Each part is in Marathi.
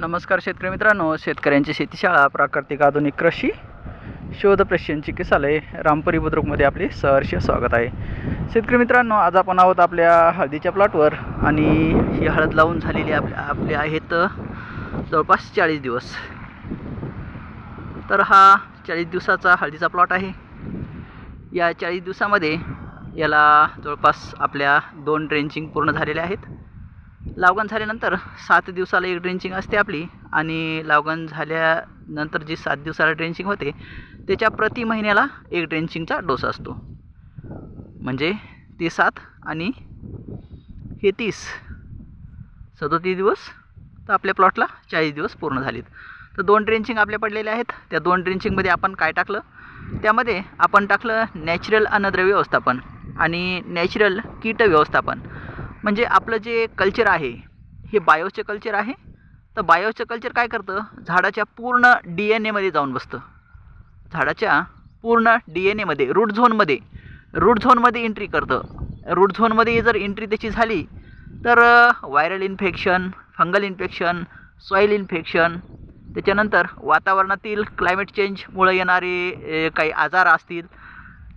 नमस्कार शेतकरी मित्रांनो, शेतकऱ्यांची शेतीशाळा प्राकृतिक आधुनिक कृषी शोध प्रशिक्षण चिकित्सालय रामपुरी बुद्रुकमध्ये आपले सहर्ष स्वागत आहे. शेतकरी मित्रांनो, आज आपण आहोत आपल्या हळदीच्या प्लॉटवर आणि ही हळद लावून झालेली आपले आहेत जवळपास 40 दिवस. तर हा 40 दिवसाचा हळदीचा प्लॉट आहे. या 40 दिवसामध्ये याला जवळपास आपल्या 2 ड्रेंचिंग पूर्ण झालेल्या आहेत. लागवण झाल्यानंतर 7 दिवसाला एक ड्रेंचिंग असते आपली आणि लागवण झाल्यानंतर जी 7 दिवसाला ड्रेंचिंग होते त्याच्या प्रति महिन्याला एक ड्रेंचिंगचा डोस असतो. म्हणजे ते 7 आणि हे 30 37 दिवस, तर आपल्या प्लॉटला 40 दिवस पूर्ण झालेत. तर 2 ड्रेंचिंग आपल्या पडलेले आहेत. त्या 2 ड्रेंचिंगमध्ये आपण काय टाकलं, त्यामध्ये आपण टाकलं नॅचरल अन्नद्रव्य व्यवस्थापन आणि नॅचरल कीट व्यवस्थापन. म्हणजे आपलं जे कल्चर आहे हे बायोचं कल्चर आहे. तर बायोचं कल्चर काय करतं, झाडाच्या पूर्ण DNA जाऊन बसतं. झाडाच्या पूर्ण DNA रूट झोनमध्ये एंट्री करतं. रूट झोनमध्ये जर एंट्री त्याची झाली तर viral infection, fungal infection, soil infection, त्याच्यानंतर वातावरणातील क्लायमेट चेंजमुळे येणारे काही आजार असतील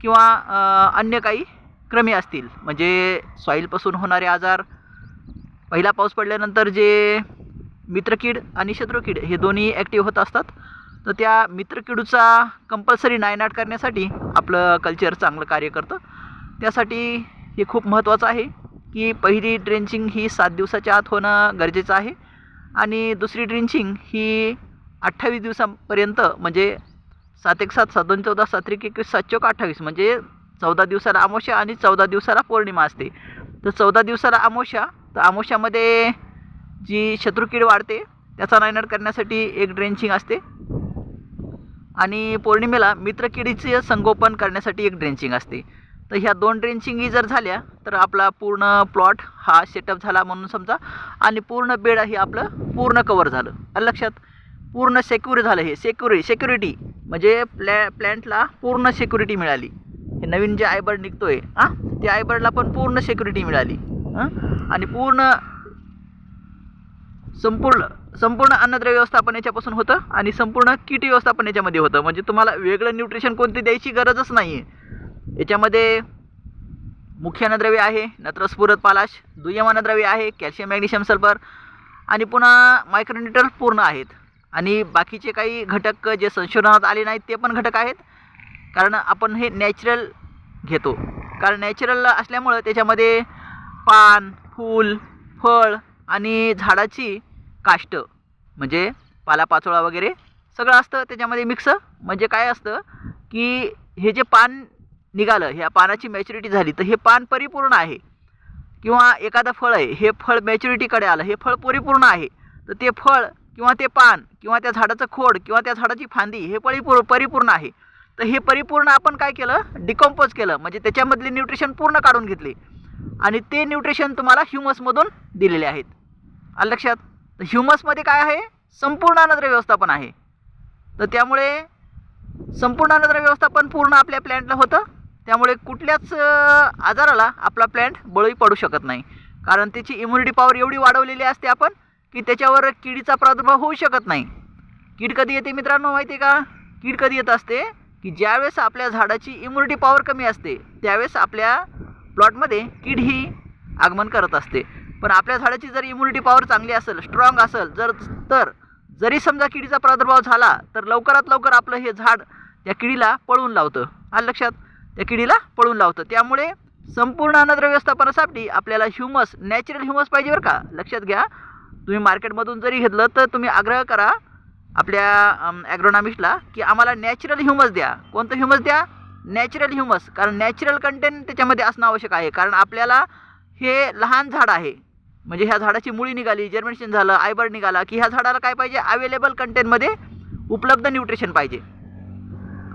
किंवा अन्य काही क्रमे असतील, म्हणजे सॉईलपासून होणारे आजार, पहिला पाऊस पडल्यानंतर जे मित्रकीड आणि शत्रुकीड हे दोन्ही ॲक्टिव्ह होत असतात. तर त्या मित्रकीडूचा कंपल्सरी नायनाट करण्यासाठी आपलं कल्चर चांगलं कार्य करतं. त्यासाठी हे खूप महत्त्वाचं आहे की पहिली ड्रेंचिंग ही 7 दिवसाच्या आत होणं गरजेचं आहे आणि दुसरी ड्रेंचिंग ही 28 दिवसांपर्यंत, म्हणजे 7 1 7 7 2 14 7 3 21 7 4 28, म्हणजे 14 दिवसाला अमावस्या आणि 14 दिवसाला पौर्णिमा असते. तर 14 दिवसाला अमावस्या, तर अमावस्यामध्ये जी शत्रुकीड वाढते त्याचा नायनाट करण्यासाठी एक ड्रेंचिंग असते आणि पौर्णिमेला मित्रकिडीचे संगोपन करण्यासाठी एक ड्रेंचिंग असते. तर ह्या 2 ड्रेंचिंगी जर झाल्या तर आपला पूर्ण प्लॉट हा सेटअप झाला म्हणून समजा आणि पूर्ण बेड हे आपलं पूर्ण कवर झालं. लक्षात, पूर्ण सेक्युर झालं. हे सिक्युरिटी म्हणजे प्लॅन्टला पूर्ण सिक्युरिटी मिळाली. हे नवीन जे आयबर्ड निघतोय त्या आयबर्डला पण पूर्ण सिक्युरिटी मिळाली आणि संपूर्ण अन्नद्रव्य व्यवस्थापन याच्यापासून होतं आणि संपूर्ण कीट व्यवस्थापन याच्यामध्ये होतं. म्हणजे तुम्हाला वेगळं न्यूट्रिशन कोणती द्यायची गरजच नाही आहे. याच्यामध्ये मुख्य अन्नद्रव्य आहे नत्र, स्फुरद, पालाश. दुय्यम अन्नद्रव्य आहे कॅल्शियम, मॅग्नेशियम, सल्फर आणि पुन्हा मायक्रोन्यूट्रन पूर्ण आहेत. आणि बाकीचे काही घटक जे संशोधनात आले नाहीत ते पण घटक आहेत, कारण आपण हे नॅचरल घेतो. कारण नॅचरल असल्यामुळं त्याच्यामध्ये पान, फूल, फळ आणि झाडाची काष्ट म्हणजे पालापाचोळा वगैरे सगळं असतं त्याच्यामध्ये मिक्स. म्हणजे काय असतं की हे जे पान निघालं, ह्या पानाची मॅच्युरिटी झाली तर हे पान परिपूर्ण आहे, किंवा एखादं फळ आहे, हे फळ मॅच्युरिटीकडे आलं, हे फळ परिपूर्ण आहे, तर ते फळ किंवा ते पान किंवा त्या झाडाचं खोड किंवा त्या झाडाची फांदी हे परिपूर्ण आहे. तर हे परिपूर्ण आपण काय केलं, डिकम्पोज केलं, म्हणजे त्याच्यामधले न्यूट्रिशन पूर्ण काढून घेतले आणि ते न्यूट्रिशन तुम्हाला ह्युमसमधून दिलेले आहेत. लक्षात, तर ह्युमसमध्ये काय आहे, संपूर्ण अन्नद्रव्य व्यवस्थापन आहे. तर त्यामुळे संपूर्ण अन्नद्रव्य व्यवस्थापन पूर्ण आपल्या प्लॅन्टला होतं. त्यामुळे कुठल्याच आजाराला आपला प्लॅन्ट बळी पडू शकत नाही, कारण त्याची इम्युनिटी पॉवर एवढी वाढवलेली असते आपण की त्याच्यावर किडीचा प्रादुर्भाव होऊ शकत नाही. कीड कधी येते मित्रांनो माहिती आहे का, कीड कधी येत असते की ज्यावेळेस आपल्या झाडाची इम्युनिटी पॉवर कमी असते त्यावेळेस आपल्या प्लॉटमध्ये कीड ही आगमन करत असते. पण आपल्या झाडाची जर इम्युनिटी पॉवर चांगली असेल, स्ट्रॉंग असेल, तर जरी समजा किडीचा प्रादुर्भाव झाला तर लवकरात लवकर आपलं हे झाड त्या किडीला पळवून लावतं. लक्षात, त्या किडीला पळवून लावतं. त्यामुळे संपूर्ण अन्नद्रव्य व्यवस्थापनासाठी आपल्याला ह्युमस, नॅचरल ह्युमस पाहिजे बरं का. लक्षात घ्या, तुम्ही मार्केटमधून जरी घेतलं तर तुम्ही आग्रह करा आपल्या ॲग्रोनॉमिस्टला की आम्हाला नॅचरल ह्युमस द्या. कोणतं ह्युमस द्या, नॅचरल ह्युमस. कारण नॅचरल कंटेंट त्याच्यामध्ये असणं आवश्यक आहे. कारण आपल्याला हे लहान झाड आहे, म्हणजे ह्या झाडाची मुळी निघाली, जर्मिनेशन झालं, आयबर्ड निघाला की ह्या झाडाला काय पाहिजे, अवेलेबल कंटेंटमध्ये उपलब्ध न्यूट्रिशन पाहिजे.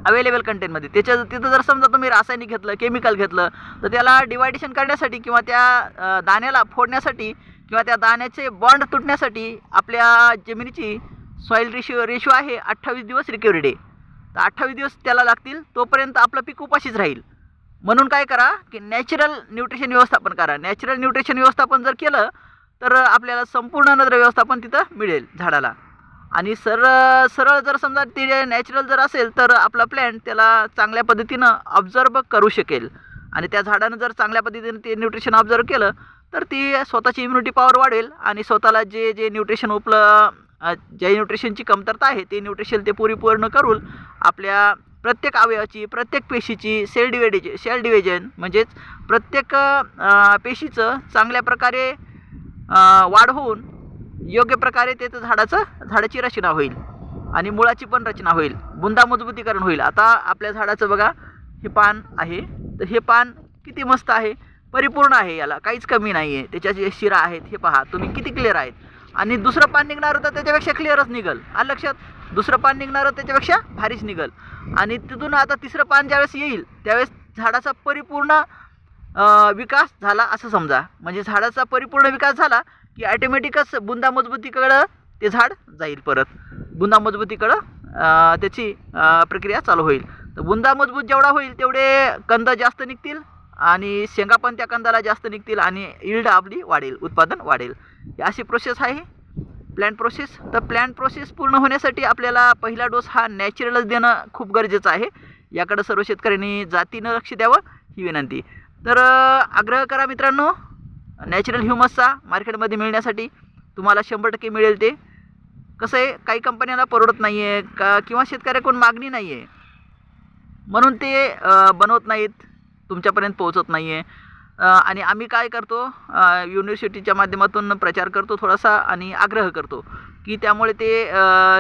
अवेलेबल कंटेंटमध्ये तिथं जर समजा तुम्ही रासायनिक घेतलं, केमिकल घेतलं, तर त्याला डिवायडेशन करण्यासाठी किंवा त्या दाण्याला फोडण्यासाठी किंवा त्या दाण्याचे बॉन्ड तुटण्यासाठी आपल्या जमिनीची सॉईल रेशो आहे 28 दिवस रिकव्हरी डे. तर 28 दिवस त्याला लागतील, तोपर्यंत आपलं पीक उपाशीच राहील. म्हणून काय करा की नॅचरल न्यूट्रिशन व्यवस्थापन करा. नॅचरल न्यूट्रिशन व्यवस्थापन जर केलं तर आपल्याला संपूर्ण अन्नद्रव्य व्यवस्थापन तिथं मिळेल झाडाला. आणि सरळ जर समजा ते नॅचरल जर असेल तर आपला प्लॅन्ट त्याला चांगल्या पद्धतीनं ऑब्झर्व करू शकेल. आणि त्या झाडानं जर चांगल्या पद्धतीने ते न्यूट्रिशन ऑब्झर्व केलं तर ती स्वतःची इम्युनिटी पॉवर वाढेल आणि स्वतःला जे न्यूट्रिशन ज्या न्यूट्रिशनची कमतरता आहे ते न्यूट्रिशन ते पूर्ण करून आपल्या प्रत्येक अवयवाची, प्रत्येक पेशीची सेल डिव्हिजन म्हणजेच प्रत्येक पेशीचं चांगल्या प्रकारे वाढ होऊन योग्य प्रकारे त्याचं झाडाची रचना होईल आणि मुळाची पण रचना होईल, बुंदा मजबूतीकरण होईल. आता आपल्या झाडाचं बघा, हे पान आहे, तर हे पान किती मस्त आहे, परिपूर्ण आहे, याला काहीच कमी नाही आहे. त्याच्या जे शिरा आहेत हे पहा तुम्ही किती क्लिअर आहेत. आणि दुसरं पान निघणारं तर त्याच्यापेक्षा क्लिअरच निघल. आलं लक्षात? दुसरं पान निघणारं त्याच्यापेक्षा भारीच निघल. आणि तिथून आता तिसरं पान ज्यावेळेस येईल त्यावेळेस झाडाचा परिपूर्ण विकास झाला असं समजा. म्हणजे झाडाचा परिपूर्ण विकास झाला की ॲटोमॅटिकच बुंदा मजबूतीकडं ते झाड जाईल. परत बुंदा मजबूतीकडं त्याची प्रक्रिया चालू होईल. तर बुंदा मजबूत जेवढा होईल तेवढे कंद जास्त निघतील आणि शेंगा पण त्या कंदाला जास्त निघतील आणि यील्ड आपली वाढेल, उत्पादन वाढेल. ही अशी प्रोसेस आहे प्लॅन्ट प्रोसेस. तर प्लॅन्ट प्रोसेस पूर्ण होण्यासाठी आपल्याला पहिला डोस हा नॅचरलच देणं खूप गरजेचं आहे. याकडं सर्व शेतकऱ्यांनी जातीनं लक्ष द्यावं ही विनंती. तर आग्रह करा मित्रांनो, नॅचरल ह्युमसचा मार्केटमध्ये मिळण्यासाठी तुम्हाला 100% मिळेल. ते कसं आहे, काही कंपन्यांना परवडत नाही आहे किंवा शेतकऱ्याकडून मागणी नाही आहे म्हणून ते बनवत नाहीत, तुमच्यापर्यंत पोहोचत नाही आहे. आणि आम्ही काय करतो, युनिव्हर्सिटीच्या माध्यमातून प्रचार करतो थोडासा आणि आग्रह करतो की त्यामुळे ते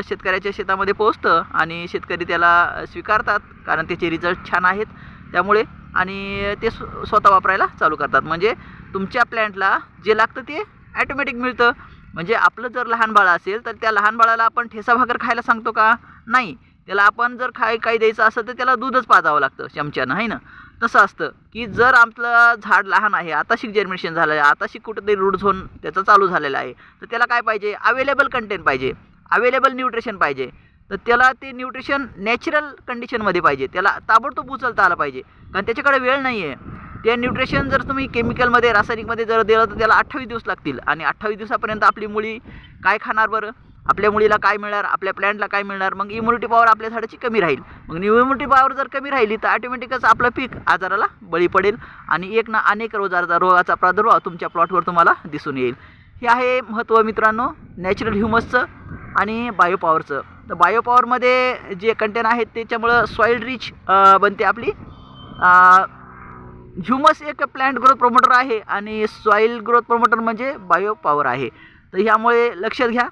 शेतकऱ्याच्या शेतामध्ये पोहोचतं आणि शेतकरी त्याला स्वीकारतात कारण त्याचे रिझल्ट छान आहेत त्यामुळे, आणि ते स्वतः वापरायला चालू करतात. म्हणजे तुमच्या प्लॅन्टला जे लागतं ते ॲटोमॅटिक मिळतं. म्हणजे आपलं जर लहान बाळ असेल तर त्या लहान बाळाला आपण ठेसा भाकर खायला सांगतो का? नाही. त्याला आपण जर काही द्यायचं असेल तर त्याला दूधच पाजावं लागतं चमच्यानं, आहे ना. तसं असतं की जर आपलं झाड लहान आहे, आताशी जर्मिनेशन झालं आहे, आताशी कुठंतरी रूट झोन त्याचा चालू झालेला आहे, तर त्याला काय पाहिजे? अवेलेबल कंटेंट पाहिजे, अवेलेबल न्यूट्रिशन पाहिजे. तर त्याला ते न्यूट्रिशन नॅचरल कंडिशनमध्ये पाहिजे, त्याला ताबडतोब उचलता आलं पाहिजे कारण त्याच्याकडे वेळ नाही आहे. ते न्यूट्रिशन जर तुम्ही केमिकलमध्ये, रासायनिकमध्ये जर दिलं तर त्याला 28 दिवस लागतील आणि 28 दिवसापर्यंत आपली मुळी काय खाणार बरं? आपल्या मुलीला काय मिळणार, आपल्या प्लॅन्टला काय मिळणार? मग इम्युनिटी पॉवर आपल्या झाडाची कमी राहील. मग इम्युनिटी पॉवर जर कमी राहिली तर ऑटोमॅटिकच आपलं पीक आजाराला बळी पडेल आणि एक ना अनेक रोगाचा प्रादुर्भाव तुमच्या प्लॉटवर तुम्हाला दिसून येईल. हे आहे महत्त्व मित्रांनो नॅचरल ह्युमसचं आणि बायोपॉवरचं. तर बायोपॉवरमध्ये जे कंटेंट आहेत त्याच्यामुळं सॉईल रिच बनते आपली. ह्युमस एक प्लॅन्ट ग्रोथ प्रोमोटर आहे आणि सॉईल ग्रोथ प्रोमोटर म्हणजे बायोपॉवर आहे. तर ह्यामुळे लक्षात घ्या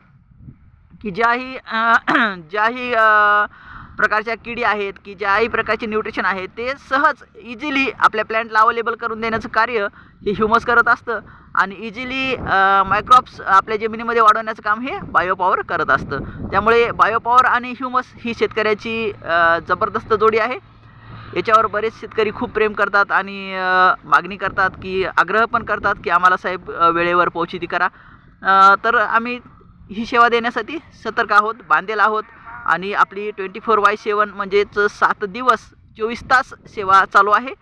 की ज्याही प्रकारच्या किडी आहेत की ज्याही प्रकारचे न्यूट्रिशन आहेत ते सहज इझिली आपल्या प्लॅन्टला अवेलेबल करून देण्याचं कार्य हे ह्युमस करत असतं आणि इझिली मायक्रॉप्स आपल्या जमिनीमध्ये वाढवण्याचं काम हे बायोपॉवर करत असतं. त्यामुळे बायोपॉवर आणि ह्युमस ही शेतकऱ्याची जबरदस्त जोडी आहे. याच्यावर बरेच शेतकरी खूप प्रेम करतात आणि मागणी करतात की आग्रह पण करतात की आम्हाला साहेब वेळेवर पोहोचीती करा. तर आम्ही ही सेवा देण्यासाठी सतर्क आहोत, बांधेल आहोत आणि आपली 24/7 म्हणजेच 7 दिवस 24 तास सेवा चालू आहे.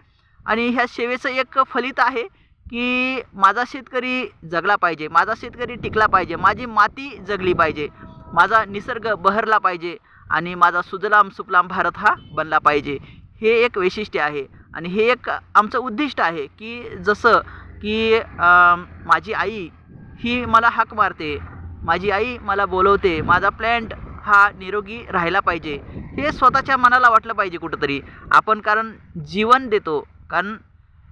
आणि ह्या सेवेचं एक फलित आहे की माझा शेतकरी जगला पाहिजे, माझा शेतकरी टिकला पाहिजे, माझी माती जगली पाहिजे, माझा निसर्ग बहरला पाहिजे आणि माझा सुजलाम सुफलाम भारत हा बनला पाहिजे. हे एक वैशिष्ट्य आहे आणि हे एक आमचं उद्दिष्ट आहे की जसं की माझी आई ही मला हाक मारते, माझी आई मला बोलवते, माझा प्लॅन्ट हा निरोगी राहिला पाहिजे, हे स्वतःच्या मनाला वाटलं पाहिजे कुठंतरी आपण. कारण जीवन देतो, कारण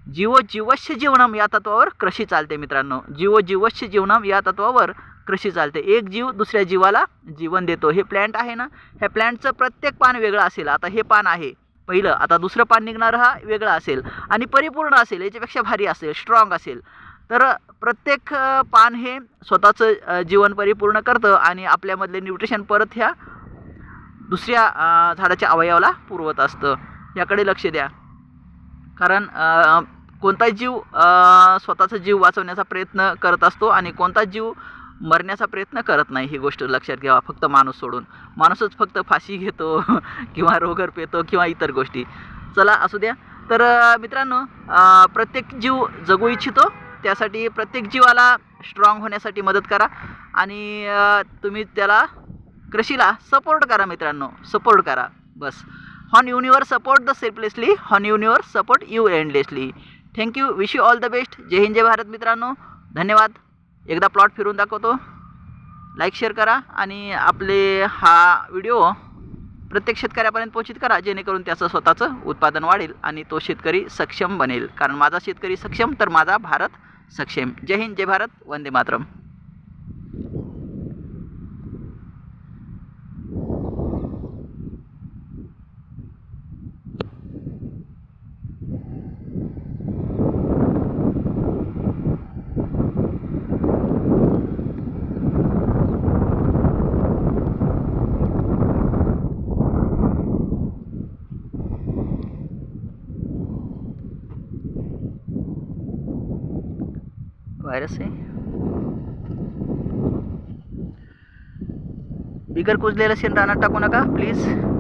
जीवस्य जीवनम या तत्वावर कृषी चालते मित्रांनो. जीवस्य जीवनम या तत्वावर कृषी चालते. एक जीव दुसऱ्या जीवाला जीवन देतो. हे प्लॅन्ट आहे ना, ह्या प्लॅन्टचं प्रत्येक पान वेगळं असेल. आता हे पान आहे पहिलं, आता दुसरं पान निघणारं हा वेगळं असेल आणि परिपूर्ण असेल, याच्यापेक्षा भारी असेल, स्ट्रॉंग असेल. तर प्रत्येक पान हे स्वतःचं जीवन परिपूर्ण करतं आणि आपल्यामधले न्यूट्रिशन परत ह्या दुसऱ्या झाडाच्या अवयवाला पुरवत असतं. याकडे लक्ष द्या. कारण कोणताही जीव स्वतःचा जीव वाचवण्याचा प्रयत्न करत असतो आणि कोणताच जीव मरण्याचा प्रयत्न करत नाही. ही गोष्ट लक्षात घ्यावा. फक्त माणूस सोडून, माणूसच फक्त फाशी घेतो किंवा रोगर पेतो किंवा इतर गोष्टी. चला असू द्या. तर मित्रांनो प्रत्येक जीव जगू इच्छितो, त्यासाठी प्रत्येक जीवाला स्ट्रॉंग होण्यासाठी मदत करा आणि तुम्ही त्याला कृषीला सपोर्ट करा मित्रांनो, सपोर्ट करा बस. हॉन युनिव्हर सपोर्ट द सेल्फलेसली, हॉन universe support you endlessly. Thank you, wish you all the best. जय हिंद जय भारत मित्रांनो, धन्यवाद. एकदा प्लॉट फिरून दाखवतो. लाईक शेअर करा आणि आपले हा व्हिडिओ प्रत्येक शेतकऱ्यापर्यंत पोहोचित करा, जेणेकरून त्याचं स्वतःचं उत्पादन वाढेल आणि तो शेतकरी सक्षम बनेल. कारण माझा शेतकरी सक्षम तर माझा भारत सक्षम. जय हिंद जय भारत, वंदे मातरम. व्हायरस आहे. बिगर कुजलेलं शेण रानात टाकू नका प्लीज.